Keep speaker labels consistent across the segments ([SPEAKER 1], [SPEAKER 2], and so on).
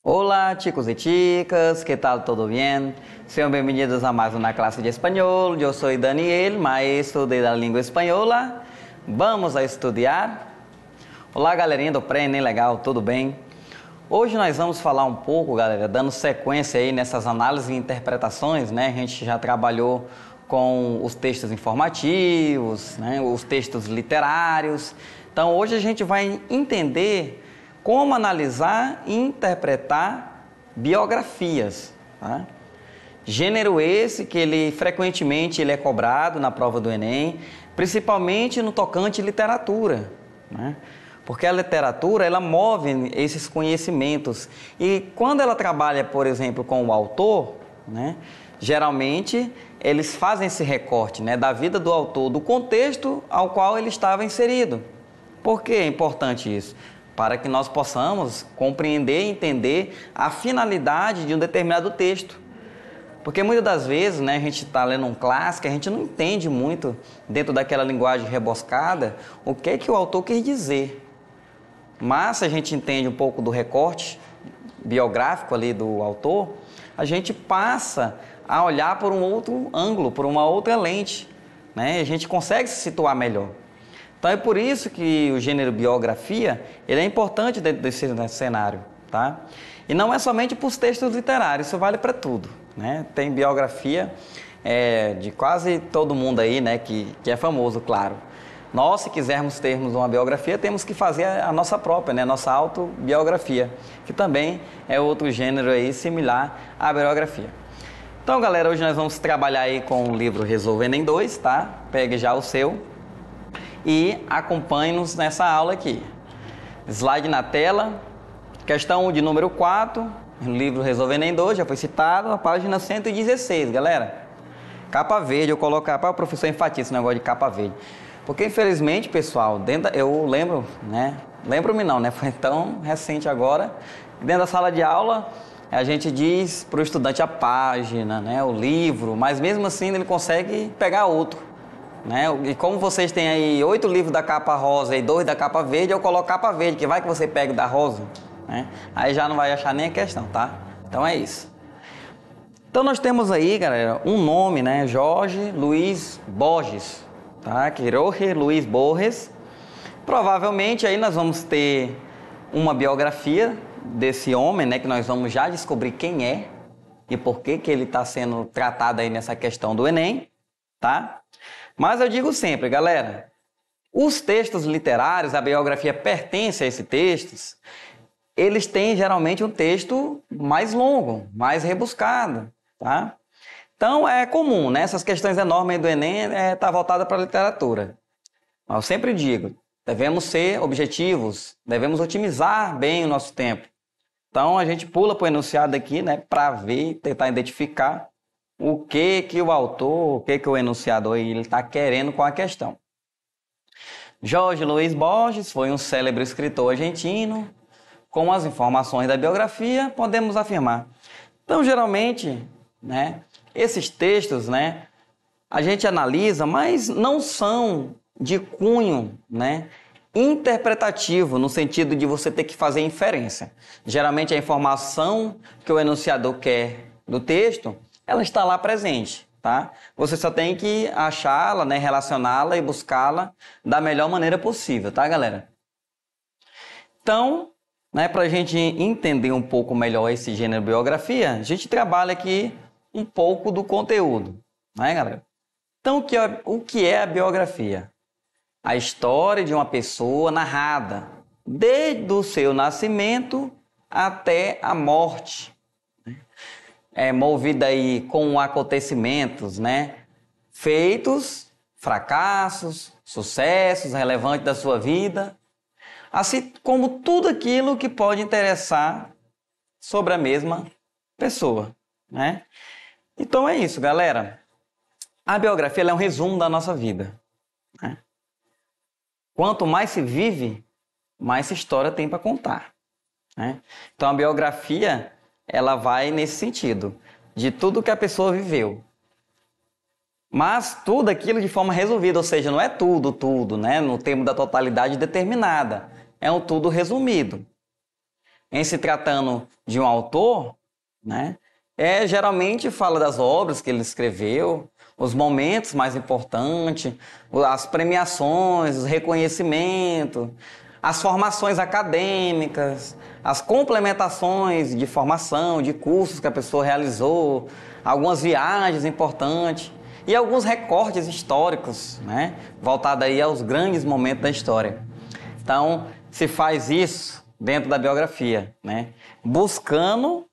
[SPEAKER 1] Hola chicos y chicas, ¿qué tal? ¿Todo bien? Sean bienvenidos a más una clase de español. Yo soy Daniel, maestro de la língua espanhola. Vamos a estudar. Olá galerinha do Pré-ENEM, legal, tudo bem? Hoje nós vamos falar um pouco, galera, dando sequência aí nessas análises e interpretações, né? A gente já trabalhou com os textos informativos, né? Os textos literários. Então hoje a gente vai entender como analisar e interpretar biografias, tá? Gênero esse que frequentemente é cobrado na prova do Enem, principalmente no tocante literatura, né? Porque a literatura, ela move esses conhecimentos e quando ela trabalha, por exemplo, com o autor, né, geralmente eles fazem esse recorte, né, da vida do autor, do contexto ao qual ele estava inserido. Por que é importante isso? Para que nós possamos compreender e entender a finalidade de um determinado texto. Porque muitas das vezes, né, a gente está lendo um clássico, a gente não entende muito, dentro daquela linguagem rebuscada, o que é que o autor quer dizer. Mas se a gente entende um pouco do recorte biográfico ali do autor, a gente passa a olhar por um outro ângulo, por uma outra lente, né? E a gente consegue se situar melhor. Então é por isso que o gênero biografia, ele é importante dentro desse cenário, tá? E não é somente para os textos literários, isso vale para tudo, né? Tem biografia de quase todo mundo aí, né, que é famoso, claro. Nós, se quisermos termos uma biografia, temos que fazer a nossa própria, né, a nossa autobiografia, que também é outro gênero aí similar à biografia. Então, galera, hoje nós vamos trabalhar aí com o livro Resolva Enem 2, tá? Pegue já o seu e acompanhe-nos nessa aula aqui. Slide na tela, questão de número 4, livro Resolva Enem 2, já foi citado, a página 116, galera. Capa verde, eu colocar para o professor enfatiza esse negócio de capa verde. Porque, infelizmente, pessoal, eu lembro, né? Lembro-me não, né? Foi tão recente agora. Dentro da sala de aula, a gente diz para o estudante a página, né? O livro, mas mesmo assim ele consegue pegar outro, né? E como vocês têm aí 8 livros da capa rosa e 2 da capa verde, eu coloco capa verde, que vai que você pega o da rosa, né? Aí já não vai achar nem a questão, tá? Então é isso. Então nós temos aí, galera, um nome, né? Jorge Luiz Borges, tá? Jorge Luiz Borges. Provavelmente aí nós vamos ter uma biografia desse homem, né? Que nós vamos já descobrir quem é e por que ele está sendo tratado aí nessa questão do Enem, tá? Mas eu digo sempre, galera, os textos literários, a biografia pertence a esses textos, eles têm geralmente um texto mais longo, mais rebuscado, tá? Então é comum, né? Essas questões enormes do Enem tá voltada para a literatura. Mas eu sempre digo, devemos ser objetivos, devemos otimizar bem o nosso tempo. Então a gente pula para o enunciado aqui, né? Para ver, tentar identificar o que o autor, o que o enunciador ele está querendo com a questão. Jorge Luiz Borges foi um célebre escritor argentino. Com as informações da biografia, podemos afirmar. Então, geralmente, né, esses textos, né, a gente analisa, mas não são de cunho, né, interpretativo, no sentido de você ter que fazer inferência. Geralmente, a informação que o enunciador quer do texto, ela está lá presente, tá? Você só tem que achá-la, né, relacioná-la e buscá-la da melhor maneira possível, tá, galera? Então, né, para a gente entender um pouco melhor esse gênero biografia, a gente trabalha aqui um pouco do conteúdo, né, galera? Então, o que é a biografia? A história de uma pessoa narrada, desde o seu nascimento até a morte. É movida aí com acontecimentos, né? Feitos, fracassos, sucessos relevantes da sua vida, assim como tudo aquilo que pode interessar sobre a mesma pessoa, né? Então é isso, galera. A biografia é um resumo da nossa vida, né? Quanto mais se vive, mais história tem para contar, né? Então a biografia ela vai nesse sentido. de tudo que a pessoa viveu. Mas tudo aquilo de forma resumida, ou seja, não é tudo, né? No termo da totalidade determinada. É um tudo resumido. Em se tratando de um autor, né? Geralmente fala das obras que ele escreveu, os momentos mais importantes, as premiações, os reconhecimentos, as formações acadêmicas, as complementações de formação, de cursos que a pessoa realizou, algumas viagens importantes e alguns recortes históricos, né? Voltados aí aos grandes momentos da história. Então, se faz isso dentro da biografia, né? Buscando,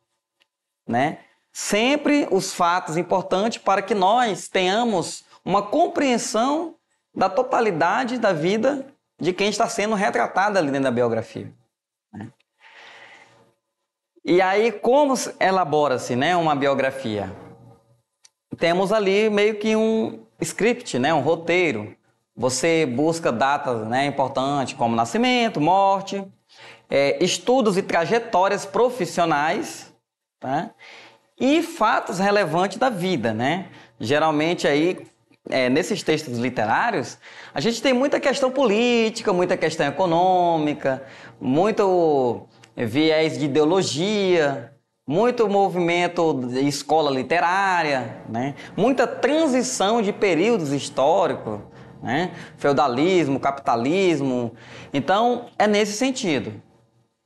[SPEAKER 1] né, sempre os fatos importantes para que nós tenhamos uma compreensão da totalidade da vida de quem está sendo retratado ali dentro da biografia, né? E aí, como elabora-se, né, uma biografia? Temos ali meio que um script, né, um roteiro. Você busca datas, né, importantes como nascimento, morte, estudos e trajetórias profissionais, tá? E fatos relevantes da vida, né? Geralmente aí, nesses textos literários, a gente tem muita questão política, muita questão econômica, muito viés de ideologia, muito movimento de escola literária, né? Muita transição de períodos históricos, né? Feudalismo, capitalismo. Então, é nesse sentido,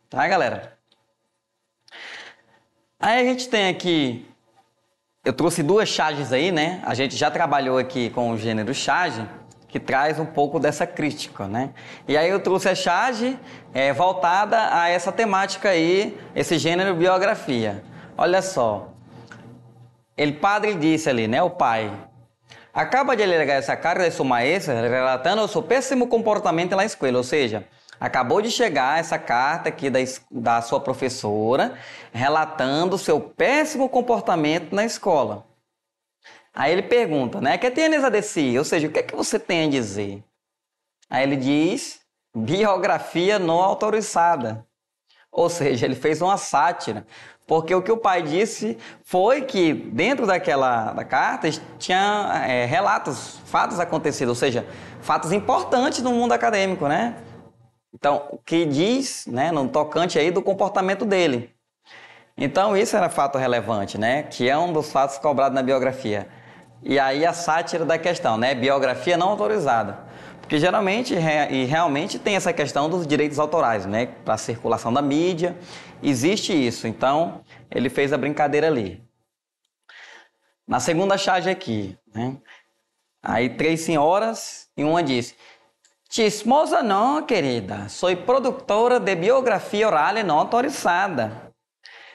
[SPEAKER 1] tá, galera? Aí a gente tem aqui, eu trouxe duas charges aí, né? A gente já trabalhou aqui com o gênero charge, que traz um pouco dessa crítica, né? E aí eu trouxe a charge voltada a essa temática aí, esse gênero biografia. Olha só, o padre disse ali, né? O pai acaba de alegar essa carta de sua maestra relatando o seu péssimo comportamento na escola, ou seja, acabou de chegar essa carta aqui da sua professora, relatando o seu péssimo comportamento na escola. Aí ele pergunta, né? Que tienes a decir? Ou seja, o que é que você tem a dizer? Aí ele diz, biografia não autorizada. Ou seja, ele fez uma sátira. Porque o que o pai disse foi que dentro da carta tinha relatos, fatos acontecidos, ou seja, fatos importantes no mundo acadêmico, né? Então, o que diz, né, no tocante aí do comportamento dele. Então, isso era fato relevante, né, que é um dos fatos cobrados na biografia. E aí a sátira da questão, né, biografia não autorizada. Porque geralmente e realmente tem essa questão dos direitos autorais, né, para a circulação da mídia, existe isso. Então, ele fez a brincadeira ali. Na segunda charge aqui, né, aí 3 senhoras e uma disse: chismosa não, querida. Sou produtora de biografia oral e não autorizada.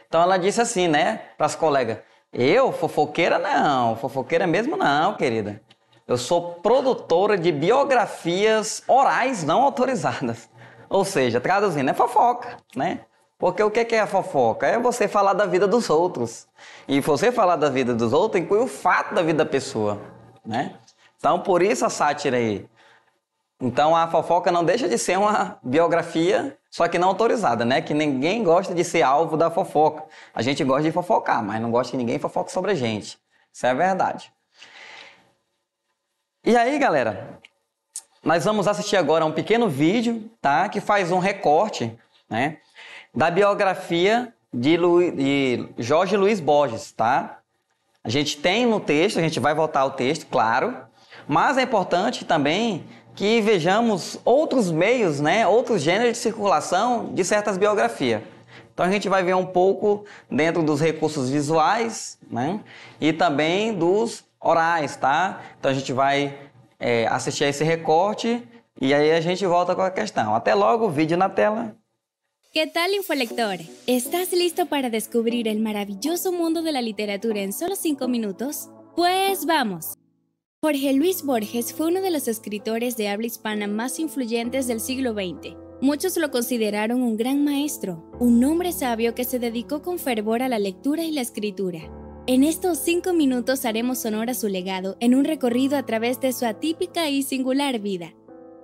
[SPEAKER 1] Então ela disse assim, né, para as colegas: eu, fofoqueira não, fofoqueira mesmo não, querida. Eu sou produtora de biografias orais não autorizadas. Ou seja, traduzindo, é fofoca, né? Porque o que é a fofoca? É você falar da vida dos outros. E você falar da vida dos outros inclui o fato da vida da pessoa, né? Então, por isso a sátira aí. Então, a fofoca não deixa de ser uma biografia, só que não autorizada, né? Que ninguém gosta de ser alvo da fofoca. A gente gosta de fofocar, mas não gosta que ninguém fofoque sobre a gente. Isso é verdade. E aí, galera, nós vamos assistir agora um pequeno vídeo, tá? Que faz um recorte, né, da biografia de Jorge Luiz Borges, tá? A gente tem no texto, a gente vai voltar ao texto, claro, mas é importante também que vejamos outros meios, né, outros gêneros de circulação de certas biografias. Então a gente vai ver um pouco dentro dos recursos visuais, né, e também dos orais, tá? Então a gente vai assistir a esse recorte e aí a gente volta com a questão. Até logo, vídeo na tela.
[SPEAKER 2] ¿Qué tal, Infolector? ¿Estás listo para descubrir el maravilloso mundo de la literatura en solo 5 minutos? Pues vamos. Jorge Luis Borges fue uno de los escritores de habla hispana más influyentes del siglo XX. Muchos lo consideraron un gran maestro, un hombre sabio que se dedicó con fervor a la lectura y la escritura. En estos 5 minutos haremos honor a su legado en un recorrido a través de su atípica y singular vida.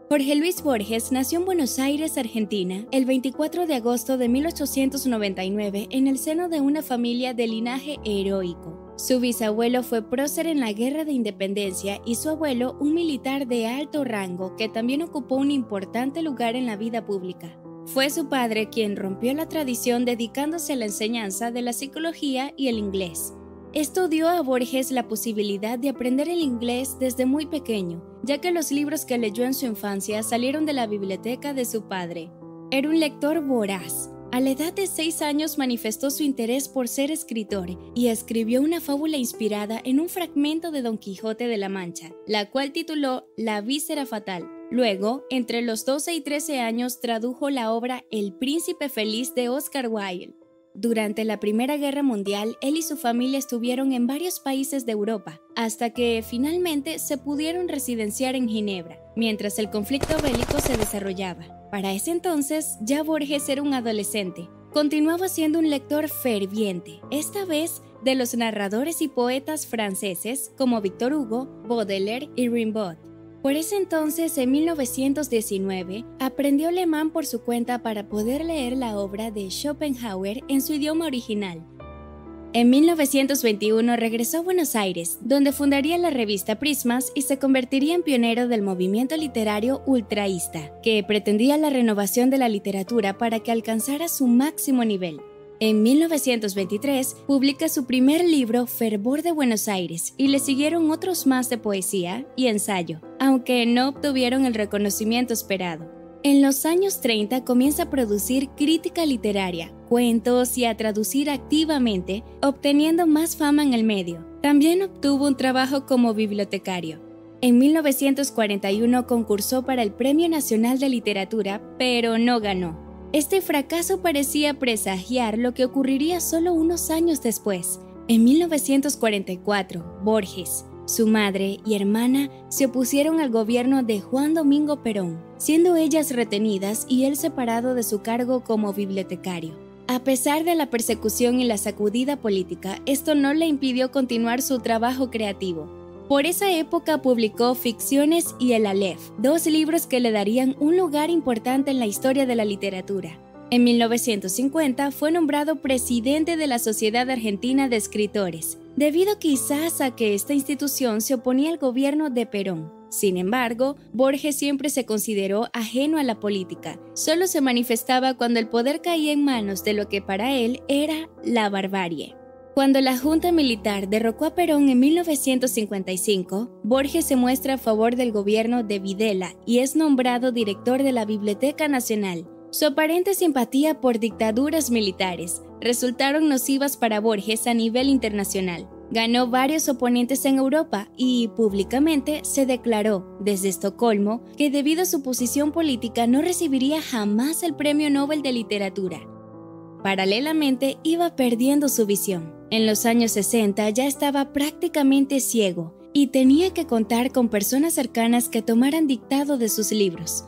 [SPEAKER 2] Jorge Luis Borges nació en Buenos Aires, Argentina, el 24 de agosto de 1899 en el seno de una familia de linaje heroico. Su bisabuelo fue prócer en la Guerra de Independencia y su abuelo un militar de alto rango que también ocupó un importante lugar en la vida pública. Fue su padre quien rompió la tradición dedicándose a la enseñanza de la psicología y el inglés. Esto dio a Borges la posibilidad de aprender el inglés desde muy pequeño, ya que los libros que leyó en su infancia salieron de la biblioteca de su padre. Era un lector voraz. A la edad de 6 años manifestó su interés por ser escritor y escribió una fábula inspirada en un fragmento de Don Quijote de la Mancha, la cual tituló La víscera fatal. Luego, entre los 12 y 13 años, tradujo la obra El príncipe feliz de Oscar Wilde. Durante la Primera Guerra Mundial, él y su familia estuvieron en varios países de Europa, hasta que finalmente se pudieron residenciar en Ginebra, mientras el conflicto bélico se desarrollaba. Para ese entonces, ya Borges era un adolescente. Continuaba siendo un lector ferviente, esta vez de los narradores y poetas franceses como Victor Hugo, Baudelaire y Rimbaud. Por ese entonces, en 1919, aprendió alemán por su cuenta para poder leer la obra de Schopenhauer en su idioma original. En 1921 regresó a Buenos Aires, donde fundaría la revista Prismas y se convertiría en pionero del movimiento literario ultraísta, que pretendía la renovación de la literatura para que alcanzara su máximo nivel. En 1923 publica su primer libro Fervor de Buenos Aires y le siguieron otros más de poesía y ensayo, aunque no obtuvieron el reconocimiento esperado. En los años 30 comienza a producir crítica literaria, cuentos y a traducir activamente, obteniendo más fama en el medio. También obtuvo un trabajo como bibliotecario. En 1941 concursó para el Premio Nacional de Literatura, pero no ganó. Este fracaso parecía presagiar lo que ocurriría solo unos años después. En 1944, Borges, su madre y hermana se opusieron al gobierno de Juan Domingo Perón, siendo ellas retenidas y él separado de su cargo como bibliotecario. A pesar de la persecución y la sacudida política, esto no le impidió continuar su trabajo creativo. Por esa época publicó Ficciones y El Aleph, 2 libros que le darían un lugar importante en la historia de la literatura. En 1950 fue nombrado presidente de la Sociedad Argentina de Escritores, debido quizás a que esta institución se oponía al gobierno de Perón. Sin embargo, Borges siempre se consideró ajeno a la política, solo se manifestaba cuando el poder caía en manos de lo que para él era la barbarie. Cuando la Junta Militar derrocó a Perón en 1955, Borges se muestra a favor del gobierno de Videla y es nombrado director de la Biblioteca Nacional. Su aparente simpatía por dictaduras militares resultaron nocivas para Borges a nivel internacional. Ganó varios oponentes en Europa y, públicamente, se declaró, desde Estocolmo, que debido a su posición política no recibiría jamás el Premio Nobel de Literatura. Paralelamente, iba perdiendo su visión. En los años 60 ya estaba prácticamente ciego y tenía que contar con personas cercanas que tomaran dictado de sus libros.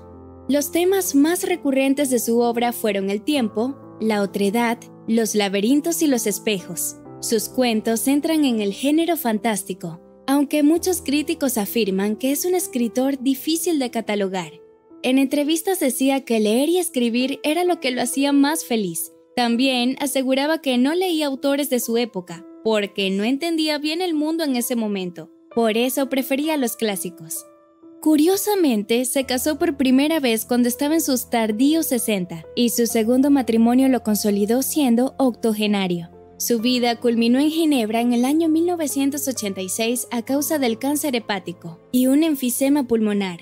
[SPEAKER 2] Los temas más recurrentes de su obra fueron el tiempo, la otredad, los laberintos y los espejos. Sus cuentos entran en el género fantástico, aunque muchos críticos afirman que es un escritor difícil de catalogar. En entrevistas decía que leer y escribir era lo que lo hacía más feliz. También aseguraba que no leía autores de su época, porque no entendía bien el mundo en ese momento. Por eso prefería los clásicos. Curiosamente, se casó por primera vez cuando estaba en sus tardíos 60 y su segundo matrimonio lo consolidó siendo octogenario. Su vida culminó en Ginebra en el año 1986 a causa del cáncer hepático y un enfisema pulmonar.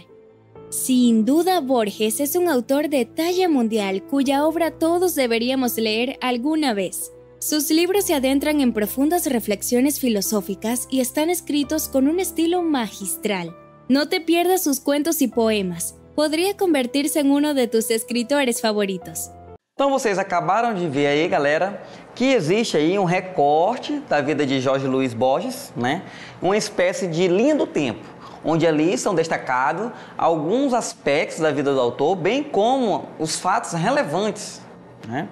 [SPEAKER 2] Sin duda, Borges es un autor de talla mundial cuya obra todos deberíamos leer alguna vez. Sus libros se adentran en profundas reflexiones filosóficas y están escritos con un estilo magistral. No te pierdas sus cuentos y poemas. Podría convertirse en uno de tus escritores favoritos.
[SPEAKER 1] Então vocês acabaram de ver aí, galera, que existe aí um recorte da vida de Jorge Luiz Borges, né? Uma espécie de linha do tempo, onde ali são destacados alguns aspectos da vida do autor, bem como os fatos relevantes, né?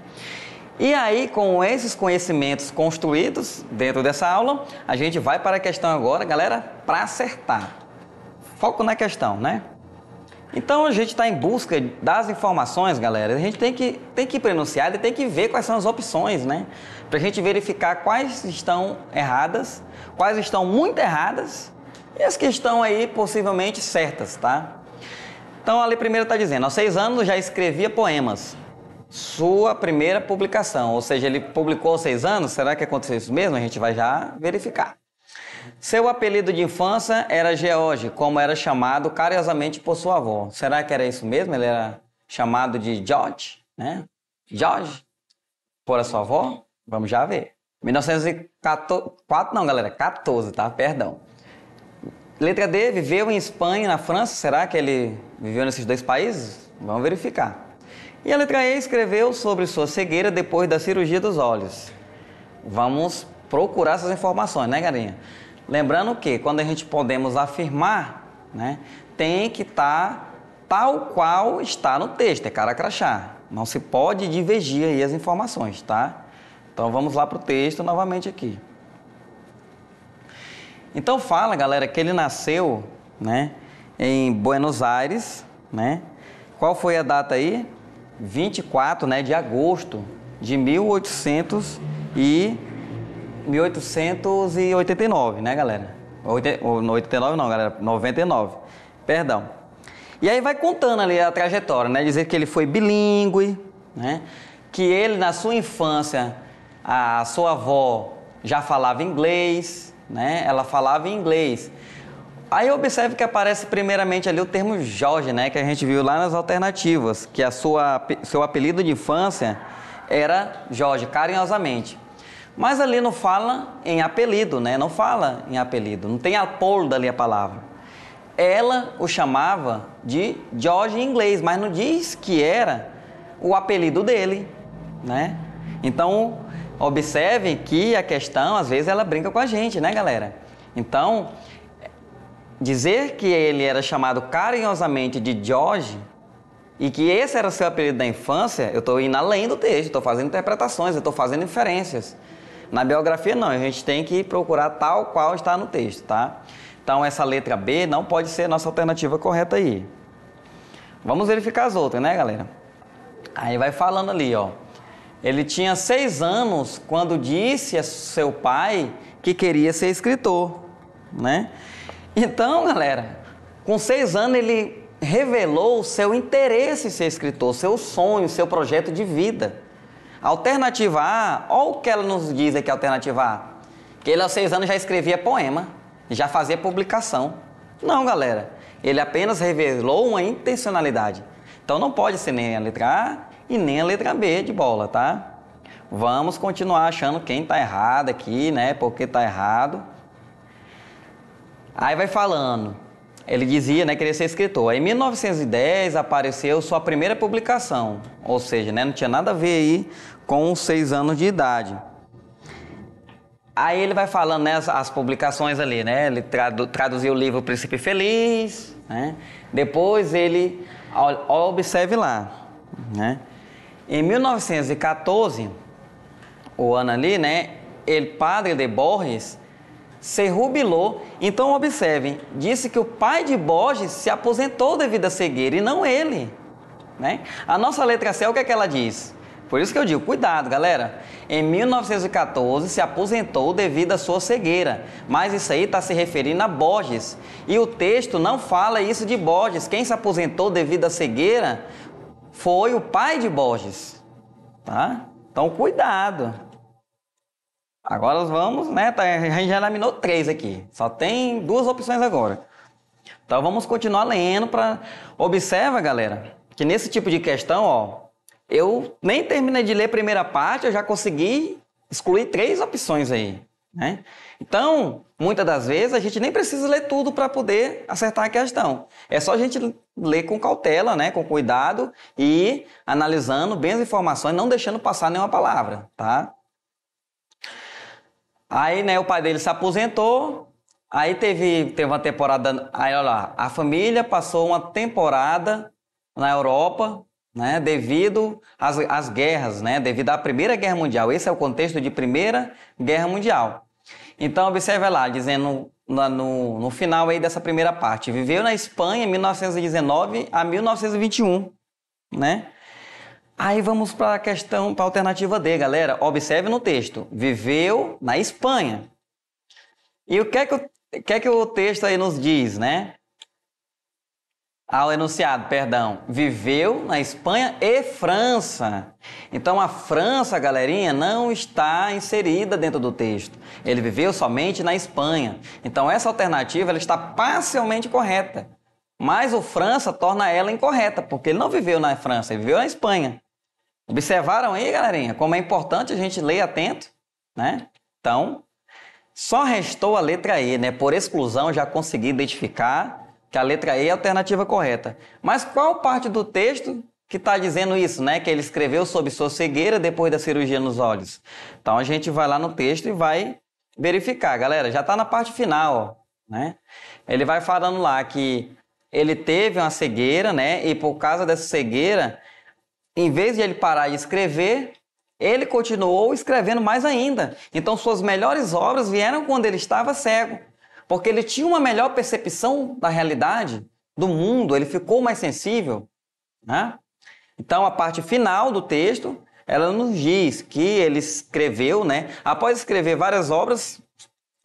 [SPEAKER 1] E aí, com esses conhecimentos construídos dentro dessa aula, a gente vai para a questão agora, galera, para acertar. Foco na questão, né? Então a gente está em busca das informações, galera. A gente tem que ir para o enunciado e tem que ver quais são as opções, né? Para a gente verificar quais estão erradas, quais estão muito erradas e as que estão aí possivelmente certas, tá? Então ali primeiro está dizendo, aos 6 anos já escrevia poemas. Sua primeira publicação, ou seja, ele publicou aos 6 anos, será que aconteceu isso mesmo? A gente vai já verificar. Seu apelido de infância era George, como era chamado carinhosamente por sua avó. Será que era isso mesmo? Ele era chamado de George, né? George, por a sua avó? Vamos já ver. 1914, não, galera, 14, tá? Perdão. Letra D, viveu em Espanha e na França. Será que ele viveu nesses 2 países? Vamos verificar. E a letra E, escreveu sobre sua cegueira depois da cirurgia dos olhos. Vamos procurar essas informações, né, galinha? Lembrando que quando a gente podemos afirmar, né, tem que estar tal qual está no texto, é cara crachá. Não se pode divergir aí as informações, tá? Então vamos lá para o texto novamente aqui. Então fala, galera, que ele nasceu, né, em Buenos Aires, né? Qual foi a data aí? 24, né, de agosto de 1889, né, galera? 89 não, galera, 99. Perdão. E aí vai contando ali a trajetória, né? Dizer que ele foi bilíngue, né? Que ele, na sua infância, a sua avó já falava inglês, né? Ela falava inglês. Aí observe que aparece primeiramente ali o termo Jorge, né? Que a gente viu lá nas alternativas, que seu apelido de infância era Jorge, carinhosamente. Mas ali não fala em apelido, né? Não fala em apelido, não tem apolo ali a palavra. Ela o chamava de George em inglês, mas não diz que era o apelido dele, né? Então, observe que a questão, às vezes, ela brinca com a gente, né, galera? Então, dizer que ele era chamado carinhosamente de George e que esse era o seu apelido da infância, eu estou indo além do texto, estou fazendo interpretações, eu estou fazendo inferências. Na biografia, não, a gente tem que procurar tal qual está no texto, tá? Então, essa letra B não pode ser a nossa alternativa correta aí. Vamos verificar as outras, né, galera? Aí vai falando ali, ó. Ele tinha 6 anos quando disse a seu pai que queria ser escritor, né? Então, galera, com 6 anos ele revelou o seu interesse em ser escritor, seu sonho, seu projeto de vida. Alternativa A, olha o que ela nos diz aqui, alternativa A. Que ele aos 6 anos já escrevia poema, já fazia publicação. Não, galera, ele apenas revelou uma intencionalidade. Então não pode ser nem a letra A e nem a letra B de bola, tá? Vamos continuar achando quem tá errado aqui, né? Porque tá errado. Aí vai falando. Ele dizia, né, queria ser escritor. Aí, em 1910 apareceu sua primeira publicação, ou seja, né, não tinha nada a ver aí com os 6 anos de idade. Aí ele vai falando, né, as publicações ali, né, ele traduziu o livro Príncipe Feliz, né, depois ele, observe lá, né, em 1914, o ano ali, né, ele, Padre de Borges, se rubilou. Então observem, disse que o pai de Borges se aposentou devido à cegueira e não ele, né? A nossa letra C, o que é que ela diz? Por isso que eu digo, cuidado, galera. Em 1914 se aposentou devido à sua cegueira, mas isso aí está se referindo a Borges. E o texto não fala isso de Borges. Quem se aposentou devido à cegueira foi o pai de Borges, tá? Então cuidado. Agora vamos, né? A gente já eliminou 3 aqui. Só tem 2 opções agora. Então vamos continuar lendo para... Observa, galera, que nesse tipo de questão, ó, eu nem terminei de ler a primeira parte, eu já consegui excluir 3 opções aí, né? Então, muitas das vezes, a gente nem precisa ler tudo para poder acertar a questão. É só a gente ler com cautela, né? Com cuidado e analisando bem as informações, não deixando passar nenhuma palavra, tá? Aí, né, o pai dele se aposentou, aí teve uma temporada, aí olha lá, a família passou uma temporada na Europa, né, devido às guerras, né, devido à Primeira Guerra Mundial. Esse é o contexto de Primeira Guerra Mundial. Então, observe lá, dizendo no final aí dessa primeira parte. Viveu na Espanha 1919 a 1921, né? Aí vamos para a questão, para a alternativa D, galera. Observe no texto. Viveu na Espanha. E o que é que o texto aí nos diz, né? Ao enunciado, perdão. Viveu na Espanha e França. Então, a França, galerinha, não está inserida dentro do texto. Ele viveu somente na Espanha. Então, essa alternativa ela está parcialmente correta. Mas o França torna ela incorreta, porque ele não viveu na França, ele viveu na Espanha. Observaram aí, galerinha, como é importante a gente ler atento, né? Então, só restou a letra E, né? Por exclusão, já consegui identificar que a letra E é a alternativa correta. Mas qual parte do texto que está dizendo isso, né? Que ele escreveu sobre sua cegueira depois da cirurgia nos olhos. Então, a gente vai lá no texto e vai verificar. Galera, já está na parte final, né? Ele vai falando lá que ele teve uma cegueira, né? E por causa dessa cegueira, em vez de ele parar de escrever, ele continuou escrevendo mais ainda. Então, suas melhores obras vieram quando ele estava cego. Porque ele tinha uma melhor percepção da realidade, do mundo, ele ficou mais sensível, né? Então, a parte final do texto, ela nos diz que ele escreveu, né? Após escrever várias obras,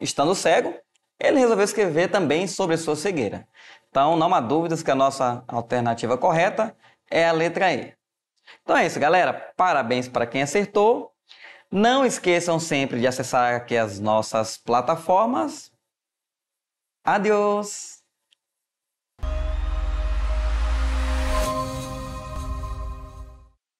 [SPEAKER 1] estando cego, ele resolveu escrever também sobre a sua cegueira. Então, não há dúvidas que a nossa alternativa correta é a letra E. Então é isso, galera. Parabéns para quem acertou. Não esqueçam sempre de acessar aqui as nossas plataformas. Adiós!